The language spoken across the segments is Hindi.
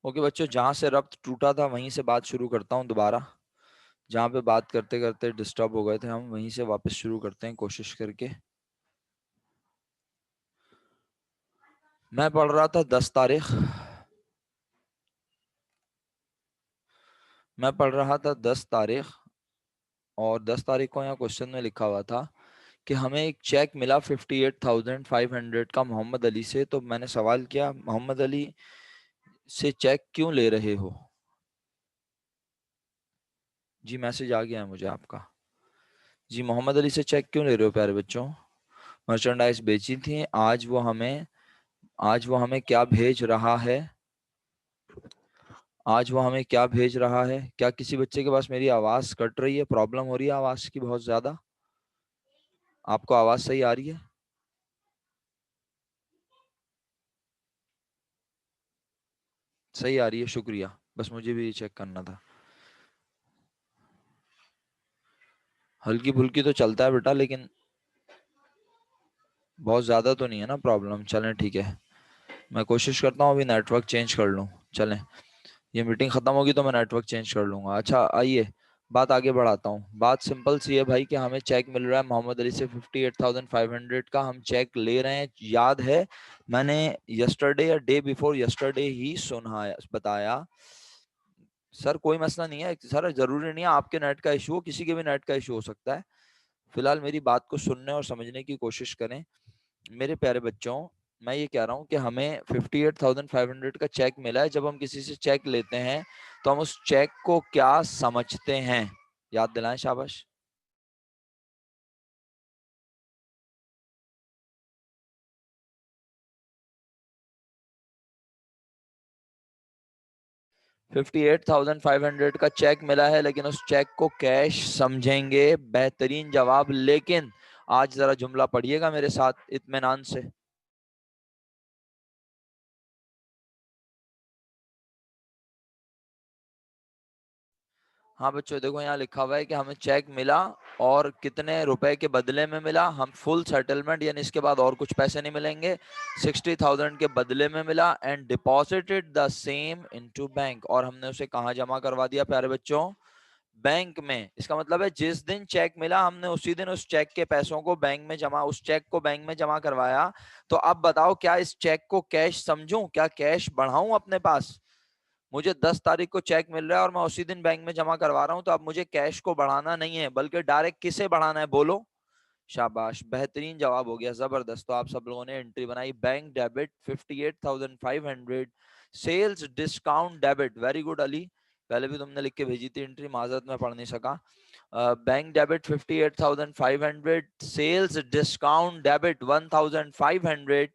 ओके बच्चों, जहां से रब्त टूटा था वहीं से बात शुरू करता हूँ दोबारा। जहां पे बात करते करते डिस्टर्ब हो गए थे हम, वहीं से वापस शुरू करते हैं कोशिश करके। मैं पढ़ रहा था 10 तारीख। मैं पढ़ रहा था 10 तारीख, और 10 तारीख को यहाँ क्वेश्चन में लिखा हुआ था कि हमें एक चेक मिला 58,500 का मोहम्मद अली से। तो मैंने सवाल किया, मोहम्मद अली से चेक क्यों ले रहे हो? जी मैसेज आ गया है मुझे आपका। जी, मोहम्मद अली से चेक क्यों ले रहे हो प्यारे बच्चों? मर्चेंडाइज बेची थी, आज वो हमें क्या भेज रहा है? आज वो हमें क्या भेज रहा है? क्या किसी बच्चे के पास मेरी आवाज कट रही है? प्रॉब्लम हो रही है आवाज की बहुत ज्यादा? आपको आवाज सही आ रही है? सही आ रही है, शुक्रिया। बस मुझे भी ये चेक करना था। हल्की फुल्की तो चलता है बेटा, लेकिन बहुत ज्यादा तो नहीं है ना प्रॉब्लम? चलें ठीक है, मैं कोशिश करता हूँ अभी नेटवर्क चेंज कर लूँ। चलें, ये मीटिंग खत्म होगी तो मैं नेटवर्क चेंज कर लूंगा। अच्छा आइए, बात आगे बढ़ाता हूँ। बात सिंपल सी है भाई कि हमें चेक मिल रहा है मोहम्मद अली से 58,500 का। हम चेक ले रहे हैं। याद है मैंने यस्टरडे या डे बिफोर यस्टरडे ही सुना बताया। सर कोई मसला नहीं है सर, जरूरी नहीं है आपके नेट का इशू हो, किसी के भी नेट का इशू हो सकता है। फिलहाल मेरी बात को सुनने और समझने की कोशिश करें मेरे प्यारे बच्चों। मैं ये कह रहा हूँ कि हमें 58,500 का चेक मिला है। जब हम किसी से चेक लेते हैं तो हम उस चेक को क्या समझते हैं? याद दिलाएं, शाबाश। 58,500 का चेक मिला है, लेकिन उस चेक को कैश समझेंगे। बेहतरीन जवाब। लेकिन आज जरा जुमला पढ़िएगा मेरे साथ इत्मीनान से। हाँ बच्चों देखो, यहाँ लिखा हुआ है कि हमें चेक मिला और कितने रुपए के बदले में मिला। हम फुल सेटलमेंट यानी इसके बाद और कुछ पैसे नहीं मिलेंगे, 60,000 के बदले में मिला। And deposited the same into bank, और हमने उसे कहाँ जमा करवा दिया प्यारे बच्चों? बैंक में। इसका मतलब है जिस दिन चेक मिला हमने उसी दिन उस चेक के पैसों को बैंक में जमा, उस चेक को बैंक में जमा करवाया। तो अब बताओ, क्या इस चेक को कैश समझूं, क्या कैश बढ़ाऊं अपने पास? मुझे 10 तारीख को चेक मिल रहा है और मैं उसी दिन बैंक में जमा करवा रहा हूं, तो अब मुझे कैश को बढ़ाना नहीं है बल्कि डायरेक्ट किसे बढ़ाना है? बोलो। शाबाश, बेहतरीन जवाब हो गया, जबरदस्त। तो आप सब लोगों ने एंट्री बनाई, bank debit 58,500, sales discount debit. Very good Ali, पहले भी तुमने लिख के भेजी थी एंट्री, माजरत में पढ़ नहीं सका। Bank debit 58,500, sales discount debit 1,500,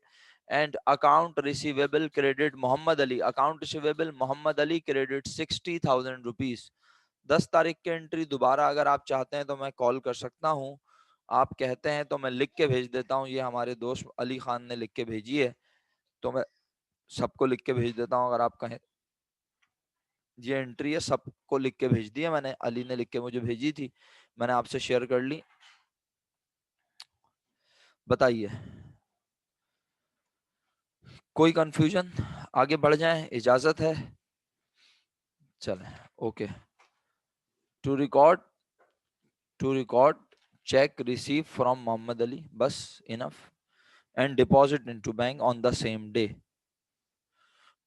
and account receivable credit Mohammad Ali, account receivable Mohammad Ali credit 60,000 rupees. 10 तारीख की एंट्री दोबारा अगर आप चाहते हैं तो मैं कॉल कर सकता हूँ। आप कहते हैं तो मैं लिख के भेज देता हूँ। ये हमारे दोस्त अली खान ने लिख के भेजी है, तो मैं सबको लिख के भेज देता हूँ अगर आप कहें। ये एंट्री है, सबको लिख के भेज दी है मैंने, अली ने लिख के मुझे भेजी थी, मैंने आपसे शेयर कर ली। बताइए, कोई कंफ्यूजन? आगे बढ़ जाएं, इजाजत है? चलें, okay. To record, to record check receive from Mohammad Ali, बस enough. And deposit into bank on the same day.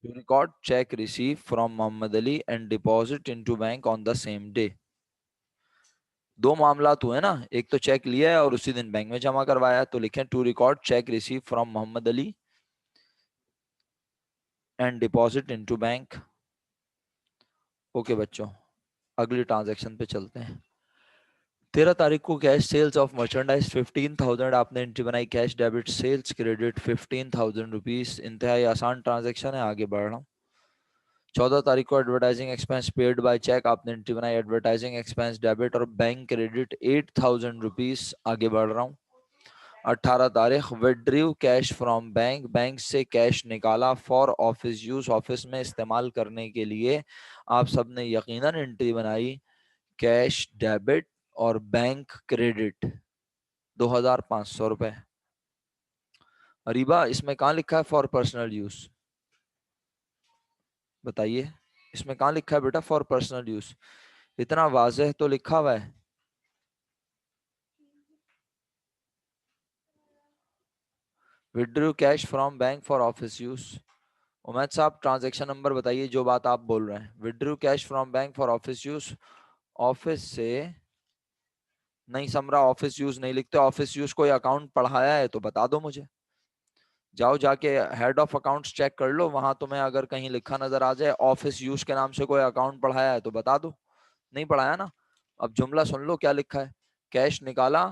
To record check receive from Mohammad Ali and deposit into bank on the same day. दो मामलात हुए ना, एक तो चेक लिया है और उसी दिन बैंक में जमा करवाया। तो लिखें to record check receive from Mohammad Ali and deposit into bank. Okay बच्चों, अगली ट्रांजैक्शन पे चलते हैं। 13 तारीख को कैश सेल्स ऑफ मर्चेंडाइज 15,000, आपने एंट्री बनाई cash debit sales credit 15,000 rupees. इंतहाई आसान ट्रांजैक्शन है, आगे बढ़ रहा हूँ। 14 तारीख को advertising expense paid by cheque, आपने एंट्री बनाई एडवर्टाइजिंग एक्सपेंस डेबिट और बैंक क्रेडिट 8,000 रुपीज, आगे बढ़ रहा हूँ। 18 तारीख withdrew cash from bank, bank से कैश निकाला फॉर ऑफिस यूज, ऑफिस में इस्तेमाल करने के लिए। आप सबने यकीनन एंट्री बनाई कैश डेबिट और बैंक क्रेडिट 2,500 रुपए। अरीबा, इसमें कहाँ लिखा है फॉर पर्सनल यूज? बताइए, इसमें कहाँ लिखा है बेटा फॉर पर्सनल यूज? इतना वाज़ेह तो लिखा हुआ है। Withdrew cash from bank for office use. Umaid साहब ट्रांजैक्शन नंबर बताइए जो बात आप बोल रहे हैं। Withdrew cash from bank for office use, office से नहीं समरा, ऑफिस यूज नहीं लिखते। ऑफिस यूज कोई अकाउंट पढ़ाया है तो बता दो मुझे। जाओ जाके हेड ऑफ अकाउंट्स चेक कर लो, वहां तुम्हें अगर कहीं लिखा नजर आ जाए ऑफिस यूज के नाम से कोई अकाउंट पढ़ाया है तो बता दो। नहीं पढ़ाया ना? अब जुमला सुन लो क्या लिखा है। कैश निकाला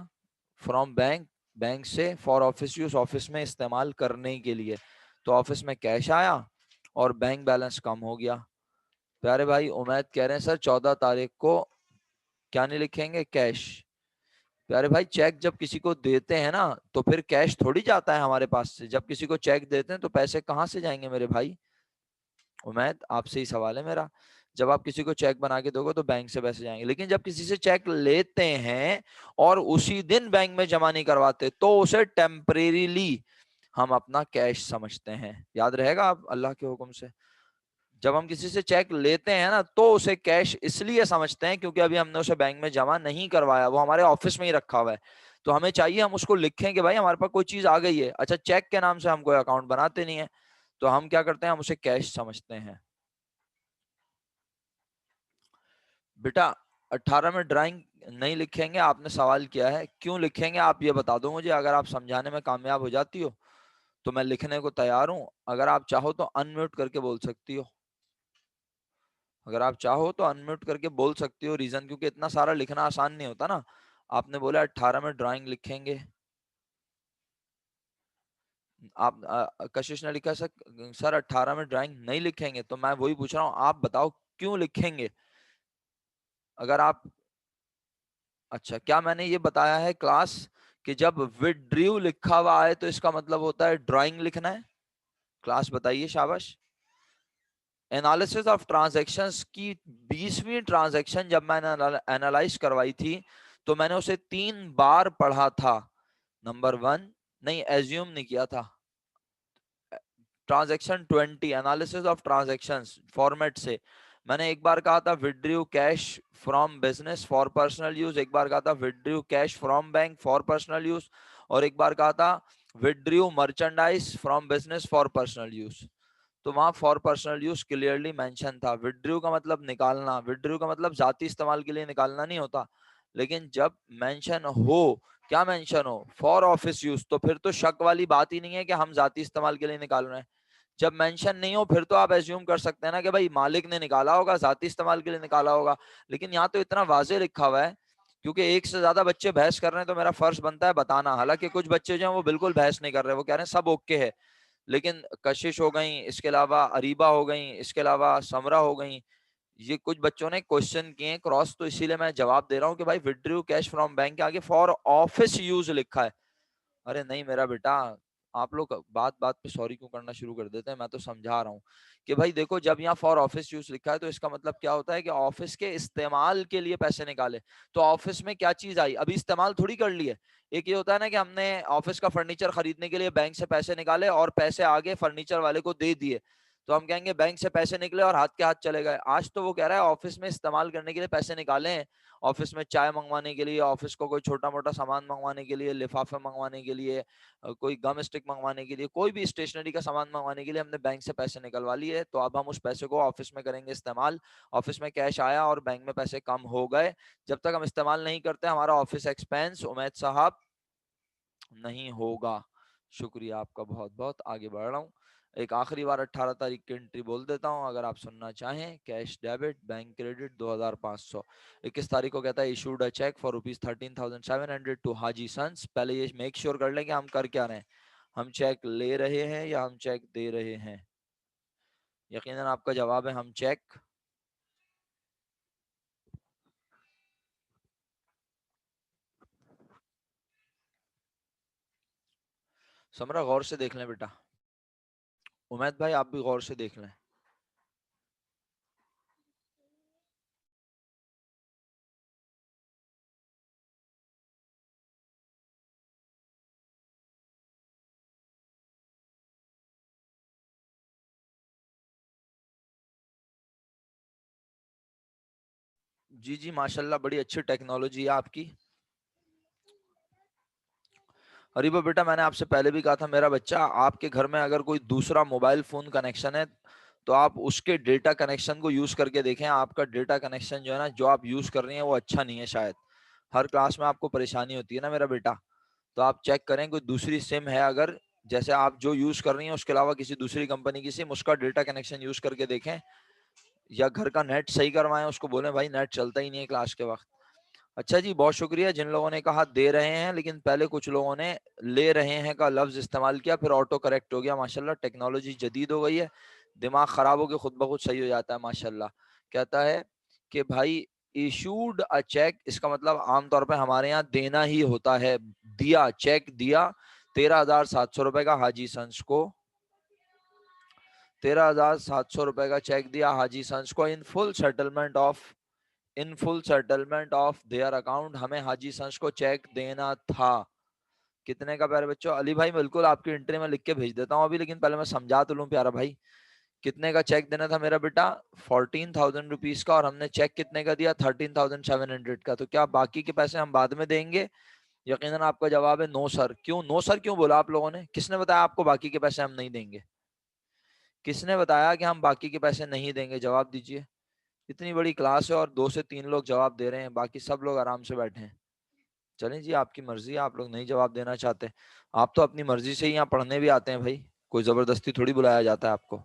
फ्रॉम बैंक, बैंक से, फॉर ऑफिस यूज, ऑफिस में इस्तेमाल करने के लिए। तो ऑफिस में कैश आया और बैंक बैलेंस कम हो गया। प्यारे भाई उमैद कह रहे हैं सर 14 तारीख को क्या नहीं लिखेंगे? कैश। प्यारे भाई चेक जब किसी को देते हैं ना तो फिर कैश थोड़ी जाता है हमारे पास से। जब किसी को चेक देते हैं तो पैसे कहाँ से जाएंगे मेरे भाई? उमैद आपसे ही सवाल है मेरा। जब आप किसी को चेक बना के दोगे तो बैंक से पैसे जाएंगे, लेकिन जब किसी से चेक लेते हैं और उसी दिन बैंक में जमा नहीं करवाते तो उसे टेम्परेरीली हम अपना कैश समझते हैं। याद रहेगा आप अल्लाह के हुक्म से। जब हम किसी से चेक लेते हैं ना तो उसे कैश इसलिए समझते हैं क्योंकि अभी हमने उसे बैंक में जमा नहीं करवाया, वो हमारे ऑफिस में ही रखा हुआ है। तो हमें चाहिए हम उसको लिखें कि भाई हमारे पास कोई चीज आ गई है। अच्छा चेक के नाम से हम कोई अकाउंट बनाते नहीं है, तो हम क्या करते हैं, हम उसे कैश समझते हैं। बेटा 18 में ड्राइंग नहीं लिखेंगे, आपने सवाल किया है क्यों लिखेंगे आप ये बता दो मुझे। अगर आप समझाने में कामयाब हो जाती हो तो मैं लिखने को तैयार हूं। अगर आप चाहो तो अनम्यूट करके बोल सकती हो। अगर आप चाहो तो अनम्यूट करके बोल सकती हो रीजन, क्योंकि इतना सारा लिखना आसान नहीं होता ना। आपने बोला 18 में ड्राइंग लिखेंगे, आप कशिश ने लिखा सर 18 में ड्राइंग नहीं लिखेंगे, तो मैं वही पूछ रहा हूँ आप बताओ क्यों लिखेंगे। अगर आप, अच्छा क्या मैंने ये बताया है क्लास कि जब विड्रीव लिखा हुआ आए तो इसका मतलब होता है ड्राइंग लिखना है? क्लास बताइए शाबाश। एनालिसिस ऑफ ट्रांजैक्शंस की 20वीं ट्रांजैक्शन जब मैंने एनालाइज करवाई थी तो मैंने उसे 3 बार पढ़ा था। नंबर 1, नहीं एज्यूम नहीं किया था। Transaction 20 analysis of transactions format से मैंने एक बार कहा था विड्रीव cash from business for personal use, एक बार कहा था विड्रीव cash from bank for personal use, और एक बार कहा था विड्रीव merchandise from business for personal use. तो वहां for personal use clearly mention था। विड्रू का मतलब निकालना, विड्रू का मतलब जाती इस्तेमाल के लिए निकालना नहीं होता। लेकिन जब मेंशन हो, क्या मेंशन हो, फॉर ऑफिस यूज, तो फिर तो शक वाली बात ही नहीं है कि हम जाती इस्तेमाल के लिए निकाल रहे हैं। जब मेंशन नहीं हो फिर तो आप एज्यूम कर सकते हैं ना कि भाई मालिक ने निकाला होगा, जाती इस्तेमाल के लिए निकाला होगा। लेकिन यहाँ तो इतना वाजे लिखा हुआ है, क्योंकि एक से ज्यादा बच्चे बहस कर रहे हैं तो मेरा फर्ज बनता है बताना। हालांकि कुछ बच्चे जो हैं वो बिल्कुल बहस नहीं कर रहे, वो कह रहे हैं सब ओके है। लेकिन कशिश हो गई, इसके अलावा अरीबा हो गई, इसके अलावा समरा हो गई, ये कुछ बच्चों ने क्वेश्चन किए क्रॉस, तो इसीलिए मैं जवाब दे रहा हूँ कि भाई विड्रू कैश फ्रॉम बैंक के आगे फॉर ऑफिस यूज लिखा है। अरे नहीं मेरा बेटा, आप लोग बात बात पे सॉरी क्यों करना शुरू कर देते हैं? मैं तो समझा रहा हूँ कि भाई देखो जब यहाँ फॉर ऑफिस यूज लिखा है तो इसका मतलब क्या होता है कि ऑफिस के इस्तेमाल के लिए पैसे निकाले। तो ऑफिस में क्या चीज आई, अभी इस्तेमाल थोड़ी कर ली है। एक ये होता है ना कि हमने ऑफिस का फर्नीचर खरीदने के लिए बैंक से पैसे निकाले और पैसे आगे फर्नीचर वाले को दे दिए, तो हम कहेंगे बैंक से पैसे निकले और हाथ के हाथ चले गए। आज तो वो कह रहा है ऑफिस में इस्तेमाल करने के लिए पैसे निकाले हैं। ऑफिस में चाय मंगवाने के लिए, ऑफिस को कोई छोटा मोटा सामान मंगवाने के लिए, लिफाफे मंगवाने के लिए, कोई गम स्टिक मंगवाने के लिए, कोई भी स्टेशनरी का सामान मंगवाने के लिए हमने बैंक से पैसे निकलवा लिए। तो अब हम उस पैसे को ऑफिस में करेंगे इस्तेमाल। ऑफिस में कैश आया और बैंक में पैसे कम हो गए। जब तक हम इस्तेमाल नहीं करते हमारा ऑफिस एक्सपेंस उमैद साहब नहीं होगा। शुक्रिया आपका बहुत बहुत। आगे बढ़ रहा हूँ, एक आखिरी बार 18 तारीख की एंट्री बोल देता हूँ अगर आप सुनना चाहें। Cash debit bank credit 2500। 21 तारीख को कहता है issued a cheque for ₹13,700 to Haji sons. पहले ये मेक श्योर कर लें कि हम कर क्या रहे हैं, हम चेक ले रहे हैं या हम चेक दे रहे हैं। यकीनन आपका जवाब है हम चेक। समरा गौर से देख लें बेटा, उमैद भाई आप भी गौर से देख लें। जी जी माशाल्लाह, बड़ी अच्छी टेक्नोलॉजी है आपकी। अरीबा बेटा, मैंने आपसे पहले भी कहा था, मेरा बच्चा, आपके घर में अगर कोई दूसरा मोबाइल फोन कनेक्शन है तो आप उसके डेटा कनेक्शन को यूज करके देखें। आपका डेटा कनेक्शन जो है ना, जो आप यूज कर रही हैं वो अच्छा नहीं है शायद। हर क्लास में आपको परेशानी होती है ना मेरा बेटा, तो आप चेक करें कोई दूसरी सिम है अगर, जैसे आप जो यूज कर रही हैं उसके अलावा किसी दूसरी कंपनी की सिम, उसका डेटा कनेक्शन यूज करके देखें। या घर का नेट सही करवाएं, उसको बोलें भाई नेट चलता ही नहीं है क्लास के वक्त। अच्छा जी, बहुत शुक्रिया। जिन लोगों ने कहा दे रहे हैं, लेकिन पहले कुछ लोगों ने ले रहे हैं का लफ्ज इस्तेमाल किया, फिर ऑटो करेक्ट हो गया। माशाल्लाह टेक्नोलॉजी जदीद हो गई है, दिमाग खराब होकर खुद ब खुद सही हो जाता है माशाल्लाह। कहता है कि भाई इशूड अ चेक, इसका मतलब आमतौर पे हमारे यहाँ देना ही होता है। दिया, चेक दिया 13,700 रुपए का हाजी संस को, 13,700 रुपए का चेक दिया हाजी संस को, in full settlement of their account. हमें हाजी संस को चेक देना था। कितने का प्यारे बच्चों? अली भाई बिल्कुल आपकी एंट्री में लिख के भेज देता हूँ अभी, लेकिन पहले मैं समझा तो लूँ प्यारा भाई। कितने का चेक देना था मेरा बेटा? 14,000 रुपीज का, और हमने चेक कितने का दिया? 13,700 का। तो क्या बाकी के पैसे हम बाद में देंगे? यकीनन आपका जवाब है नो सर। क्यों नो सर क्यों बोला आप लोगों ने? किसने बताया आपको बाकी के पैसे हम नहीं देंगे? किसने बताया कि हम बाकी के पैसे नहीं देंगे? जवाब दीजिए। इतनी बड़ी क्लास है और 2 से 3 लोग जवाब दे रहे हैं, बाकी सब लोग आराम से बैठे हैं। चलें जी, आपकी मर्जी है, आप लोग नहीं जवाब देना चाहते। आप तो अपनी मर्जी से ही यहाँ पढ़ने भी आते हैं भाई, कोई जबरदस्ती थोड़ी बुलाया जाता है आपको।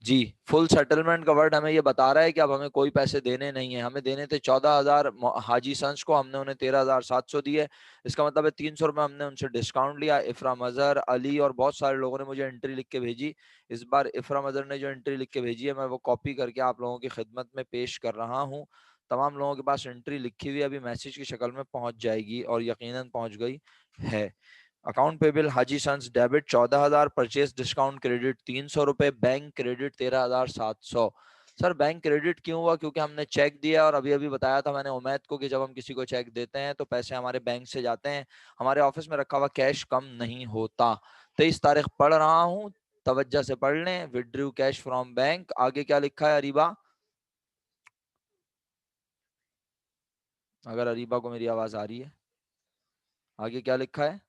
जी, फुल सेटलमेंट का वर्ड हमें ये बता रहा है कि अब हमें कोई पैसे देने नहीं है। हमें देने थे 14,000 हाजी संस को, हमने उन्हें 13,700 दिए। इसका मतलब है 300 रुपये हमने उनसे डिस्काउंट लिया। इफ्रा मजहर, अली और बहुत सारे लोगों ने मुझे एंट्री लिख के भेजी। इस बार इफ्रा मजहर ने जो एंट्री लिख के भेजी है, मैं वो कॉपी करके आप लोगों की खिदमत में पेश कर रहा हूँ। तमाम लोगों के पास एंट्री लिखी हुई अभी मैसेज की शक्ल में पहुंच जाएगी, और यकीनन पहुंच गई है। Account payable Haji sons debit 14,000, purchase discount credit 300 रुपए, bank credit 13,700। Sir bank credit क्यों हुआ? क्योंकि हमने चेक दिया, और अभी अभी बताया था मैंने उमैद को कि जब हम किसी को चेक देते हैं तो पैसे हमारे बैंक से जाते हैं, हमारे ऑफिस में रखा हुआ कैश कम नहीं होता। 23 तारीख पढ़ रहा हूँ, तवज्जो से पढ़ लें। विड्रू कैश फ्रॉम बैंक, आगे क्या लिखा है अरीबा? अगर अरीबा को मेरी आवाज आ रही है, आगे क्या लिखा है?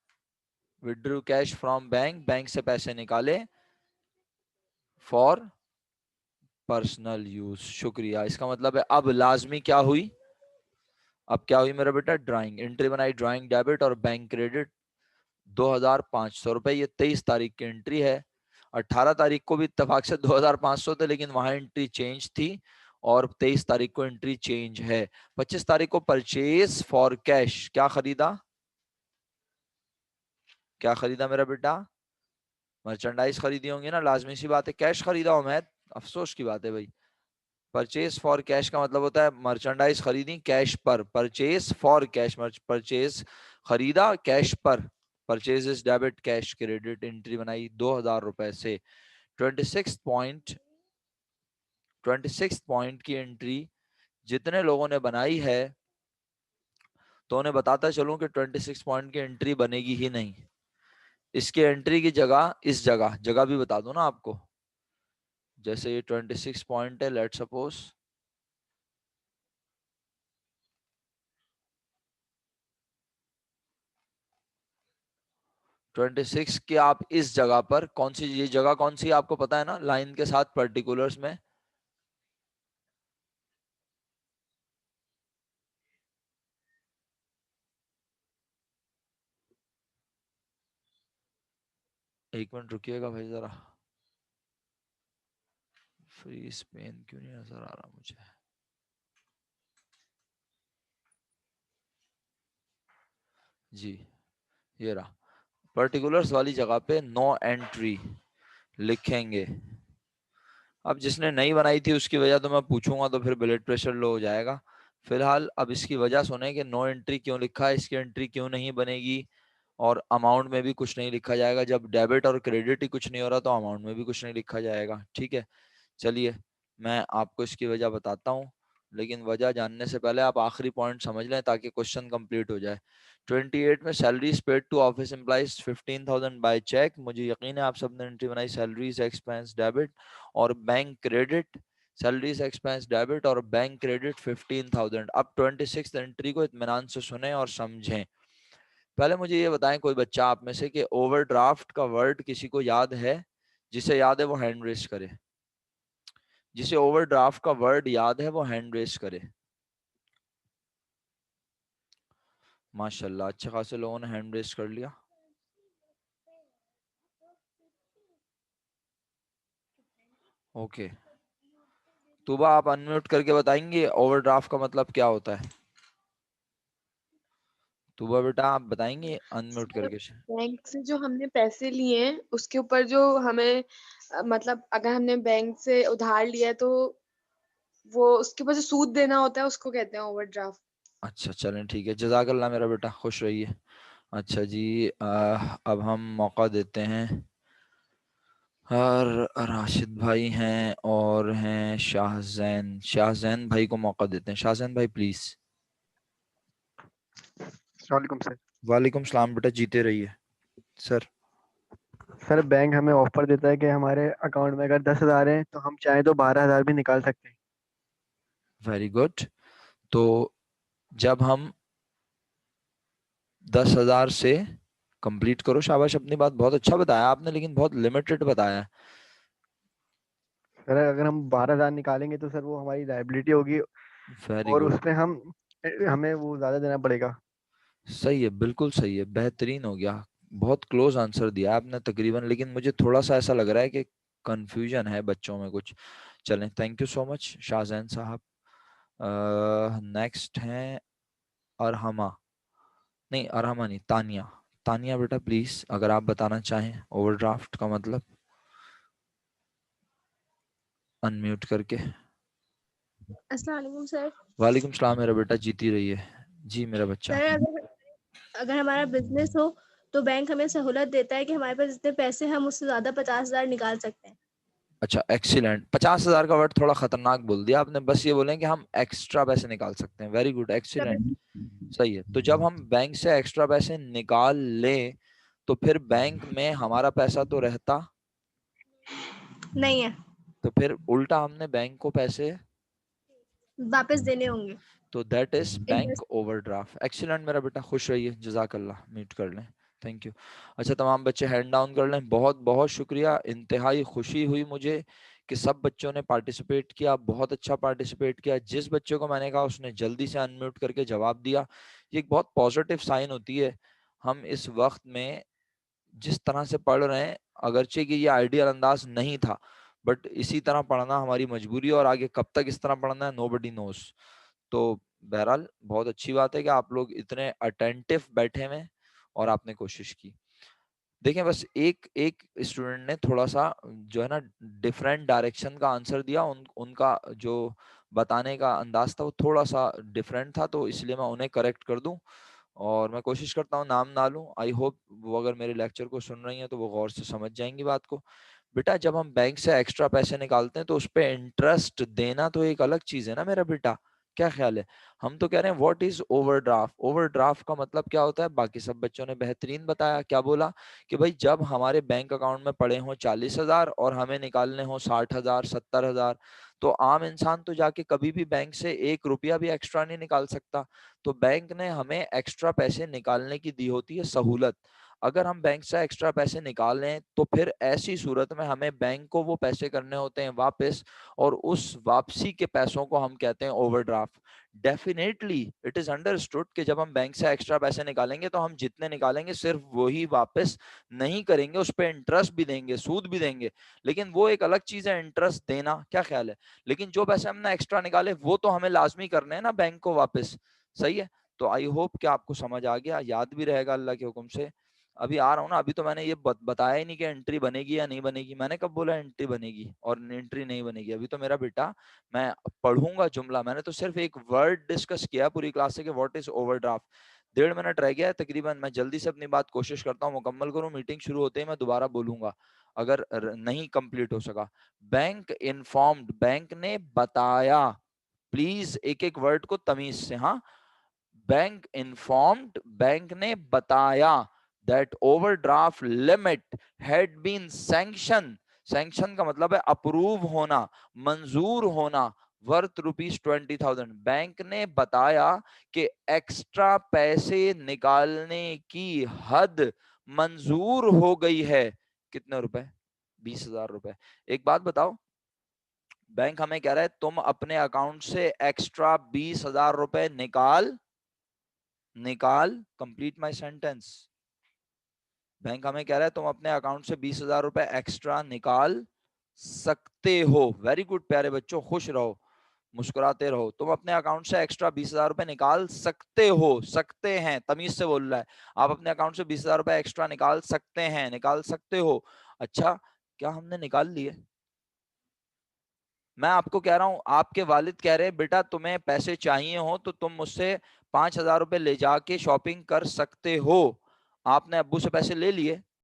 Withdrew cash from bank, bank से पैसे निकाले फॉर पर्सनल यूज। शुक्रिया। इसका मतलब है अब लाजमी क्या हुई? अब क्या हुई मेरा बेटा? ड्राइंग एंट्री बनाई, ड्राइंग डेबिट और बैंक क्रेडिट 2,500 रुपए। ये 23 तारीख की एंट्री है। 18 तारीख को भी इत्तेफाक से 2,500 थे, लेकिन वहां एंट्री चेंज थी, और 23 तारीख को एंट्री चेंज है। 25 तारीख को परचेज फॉर कैश, क्या खरीदा? क्या खरीदा मेरा बेटा? मर्चेंडाइज खरीदी होंगी ना, लाजमी सी बात है। कैश खरीदा हो मैं, अफसोस की बात है भाई। परचेज फॉर कैश का मतलब होता है मर्चेंडाइज खरीदी कैश पर। परचेज फॉर कैश, परचेज खरीदा कैश पर। Purchase is debit, cash credit. Entry बनाई 2,000 रुपए से। 26 पॉइंट, 26 पॉइंट की एंट्री जितने लोगों ने बनाई है, तो उन्हें बताता चलूं कि 26 पॉइंट की एंट्री बनेगी ही नहीं। इसकी एंट्री की जगह, इस जगह, जगह भी बता दूं ना आपको। जैसे ये 26 पॉइंट है, लेट सपोज 26 के आप इस जगह पर, कौन सी ये जगह कौन सी आपको पता है ना, लाइन के साथ पर्टिकुलर्स में। एक मिनट रुकिएगा भाई जरा, फ्री स्पेन क्यों नहीं नजर आ रहा मुझे? जी, ये रहा। पर्टिकुलर्स वाली जगह पे नो एंट्री लिखेंगे। अब जिसने नई बनाई थी उसकी वजह तो मैं पूछूंगा तो फिर ब्लड प्रेशर लो हो जाएगा। फिलहाल अब इसकी वजह सुने कि नो एंट्री क्यों लिखा है, इसकी एंट्री क्यों नहीं बनेगी, और अमाउंट में भी कुछ नहीं लिखा जाएगा। जब डेबिट और क्रेडिट ही कुछ नहीं हो रहा तो अमाउंट में भी कुछ नहीं लिखा जाएगा। ठीक है, चलिए मैं आपको इसकी वजह बताता हूँ, लेकिन वजह जानने से पहले आप आखिरी पॉइंट समझ लें ताकि क्वेश्चन कंप्लीट हो जाए। 28 में salaries paid to office employees 15,000 by cheque. मुझे यकीन है आप सबने एंट्री बनाई, सैलरीज एक्सपेंस डेबिट और bank credit salaries expense debit और बैंक क्रेडिट 15,000। अब 26th एंट्री को इत्मीनान से सुने और समझें। पहले मुझे ये बताएं कोई बच्चा आप में से कि ओवरड्राफ्ट का वर्ड किसी को याद है? जिसे याद है वो हैंड रेस करे। जिसे ओवरड्राफ्ट का वर्ड याद है वो हैंड रेस करे। माशाल्लाह, अच्छे खासे लोगों ने हैंड रेस कर लिया। ओके, तुबा आप अनम्यूट करके बताएंगे ओवरड्राफ्ट का मतलब क्या होता है? तुबा बेटा आप बताएंगे अनम्यूट सर, करके। बैंक से जो हमने पैसे लिए हैं उसके ऊपर जो हमें मतलब अगर हमने बैंक से उधार लिया है तो वो उसके ऊपर जो सूद देना होता है उसको कहते हैं ओवरड्राफ्ट। अच्छा चलें ठीक है, जज़ाकल्लाह मेरा बेटा, खुश रहिए। अच्छा जी, अब हम मौका देते हैं और राशिद भाई हैं और हैं शाहजैन। शाहजैन भाई को मौका देते हैं। शाहजैन भाई प्लीज। वालेकुम सर। वालेकुम सलाम बेटा, जीते रहिए सर। सर बैंक हमें ऑफर देता है कि हमारे अकाउंट में अगर 10,000 हैं तो हम चाहें तो 12,000 भी निकाल सकते हैं। Very good. तो जब हम 10,000 से कंप्लीट करो, शाबाश, अपनी बात बहुत अच्छा बताया आपने, लेकिन बहुत लिमिटेड बताया है। सर अगर हम 12,000 निकालेंगे तो सर वो हमारी लाइबिलिटी होगी वेरी और गुड, उसमें हम हमें वो ज़्यादा देना पड़ेगा। सही है, बिल्कुल सही है, बेहतरीन हो गया। बहुत क्लोज आंसर दिया आपने तकरीबन, लेकिन मुझे थोड़ा सा ऐसा लग रहा है कि कंफ्यूजन है बच्चों में कुछ। चलें, thank you so much Shahzain साहब। नेक्स्ट हैं अरहमा। नहीं, अरहमा नहीं, तानिया। तानिया बेटा प्लीज, अगर आप बताना चाहें ओवरड्राफ्ट का मतलब, अनम्यूट करके। अस्सलाम वालेकुम सर। वालेकुम सलाम मेरा बेटा, जीती रही है। जी मेरा बच्चा। सर अगर हमारा बिजनेस हो तो बैंक हमें सहूलत देता है कि हमारे पास जितने पैसे हम उससे ज्यादा 50,000 निकाल सकते हैं। अच्छा एक्सीलेंट, 50,000 का वर्ड थोड़ा खतरनाक बोल दिया आपने, बस ये बोलें कि हम एक्स्ट्रा पैसे निकाल सकते हैं। वेरी गुड, एक्सीलेंट, सही है। तो जब हम बैंक से एक्स्ट्रा पैसे निकाल लें तो फिर बैंक में हमारा पैसा तो रहता, नहीं है, तो फिर उल्टा हमने बैंक को पैसे, वापस देने होंगे। तो that is bank interest. Overdraft. Excellent मेरा बेटा, खुश रहिए, जजाकल्लाह। म्यूट कर लें, थैंक यू। अच्छा तमाम बच्चे हैंड डाउन कर लें। बहुत बहुत शुक्रिया, इंतहाई खुशी हुई मुझे कि सब बच्चों ने पार्टिसिपेट किया, बहुत अच्छा पार्टिसिपेट किया। जिस बच्चे को मैंने कहा उसने जल्दी से अनम्यूट करके जवाब दिया। ये एक बहुत पॉजिटिव साइन होती है। हम इस वक्त में जिस तरह से पढ़ रहे हैं, अगरचे कि ये आइडियल अंदाज नहीं था, बट इसी तरह पढ़ना हमारी मजबूरी है, और आगे कब तक इस तरह पढ़ना है नोबडी नोज। तो बहरहाल बहुत अच्छी बात है कि आप लोग इतने अटेंटिव बैठे हुए हैं और आपने कोशिश की। देखें, बस एक एक स्टूडेंट ने थोड़ा सा जो है ना डिफरेंट डायरेक्शन का आंसर दिया। उनका जो बताने का अंदाज था वो थोड़ा सा डिफरेंट था, तो इसलिए मैं उन्हें करेक्ट कर दूं। और मैं कोशिश करता हूँ नाम ना लूं। आई होप वो अगर मेरे लेक्चर को सुन रही हैं तो वो गौर से समझ जाएंगी बात को। बेटा जब हम बैंक से एक्स्ट्रा पैसे निकालते हैं तो उस पे इंटरेस्ट देना तो एक अलग चीज है ना मेरा बेटा, क्या ख्याल है? हम तो कह रहे हैं व्हाट इज ओवरड्राफ्ट। ओवरड्राफ्ट का मतलब क्या होता है? बाकी सब बच्चों ने बेहतरीन बताया। क्या बोला कि भाई जब हमारे बैंक अकाउंट में पड़े हों 40,000 और हमें निकालने हो 60,000 70,000, तो आम इंसान तो जाके कभी भी बैंक से 1 रुपया भी एक्स्ट्रा नहीं निकाल सकता। तो बैंक ने हमें एक्स्ट्रा पैसे निकालने की दी होती है सहूलत। अगर हम बैंक से एक्स्ट्रा पैसे निकाल लें तो फिर ऐसी सूरत में हमें बैंक को वो पैसे करने होते हैं वापस, और उस वापसी के पैसों को हम कहते हैं overdraft. Definitely it is understood कि जब हम बैंक से एक्स्ट्रा पैसे निकालेंगे तो हम जितने निकालेंगे सिर्फ वही वापस नहीं करेंगे, उस पर इंटरेस्ट भी देंगे, सूद भी देंगे, लेकिन वो एक अलग चीज है इंटरेस्ट देना, क्या ख्याल है? लेकिन जो पैसे हमने एक्स्ट्रा निकाले वो तो हमें लाजमी करने हैं ना बैंक को वापस। सही है। तो आई होप कि आपको समझ आ गया, याद भी रहेगा अल्लाह के हुक्म से। अभी आ रहा हूँ ना, अभी तो मैंने ये बताया ही नहीं कि एंट्री बनेगी या नहीं बनेगी। मैंने कब बोला एंट्री बनेगी और एंट्री नहीं बनेगी? अभी तो मेरा बेटा, मैं पढ़ूंगा जुमला, मैंने तो सिर्फ एक वर्ड डिस्कस किया पूरी क्लास से कि व्हाट इज ओवरड्राफ्ट। 1.5 मिनट रह गया है तकरीबन। मैं जल्दी से अपनी बात कोशिश करता हूँ मुकम्मल करूँ, मीटिंग शुरू होते ही मैं दोबारा बोलूंगा अगर नहीं कंप्लीट हो सका। बैंक इन्फॉर्म्ड, बैंक ने बताया। प्लीज एक एक वर्ड को तमीज से, हाँ। बैंक इन्फॉर्म्ड, बैंक ने बताया that overdraft limit had been sanction. Sanction का मतलब है अप्रूव होना, मंजूर होना, वर्थ ₹20,000। बैंक ने बताया कि एक्स्ट्रा पैसे निकालने की हद मंजूर हो गई है। कितने रुपए? 20,000 रुपए। एक बात बताओ, बैंक हमें कह रहा है तुम अपने अकाउंट से एक्स्ट्रा 20,000 रुपए निकाल कंप्लीट माई सेंटेंस। बैंक हमें कह रहा है तुम अपने अकाउंट से 20,000 रुपए एक्स्ट्रा निकाल सकते हो। वेरी गुड प्यारे बच्चों, खुश रहो, मुस्कुराते रहो। तुम अपने अकाउंट से एक्स्ट्रा 20,000 रुपए निकाल सकते हो, सकते हैं, तमीज से बोल रहा है। आप अपने अकाउंट से 20,000 रुपए एक्स्ट्रा निकाल सकते हैं, निकाल सकते हो। अच्छा, क्या हमने निकाल लिए? मैं आपको कह रहा हूं, आपके वालिद कह रहे हैं बेटा तुम्हें पैसे चाहिए हो तो तुम मुझसे 5,000 रुपए ले जाके शॉपिंग कर सकते हो। आपने अब्बू से पैसे ले लिए?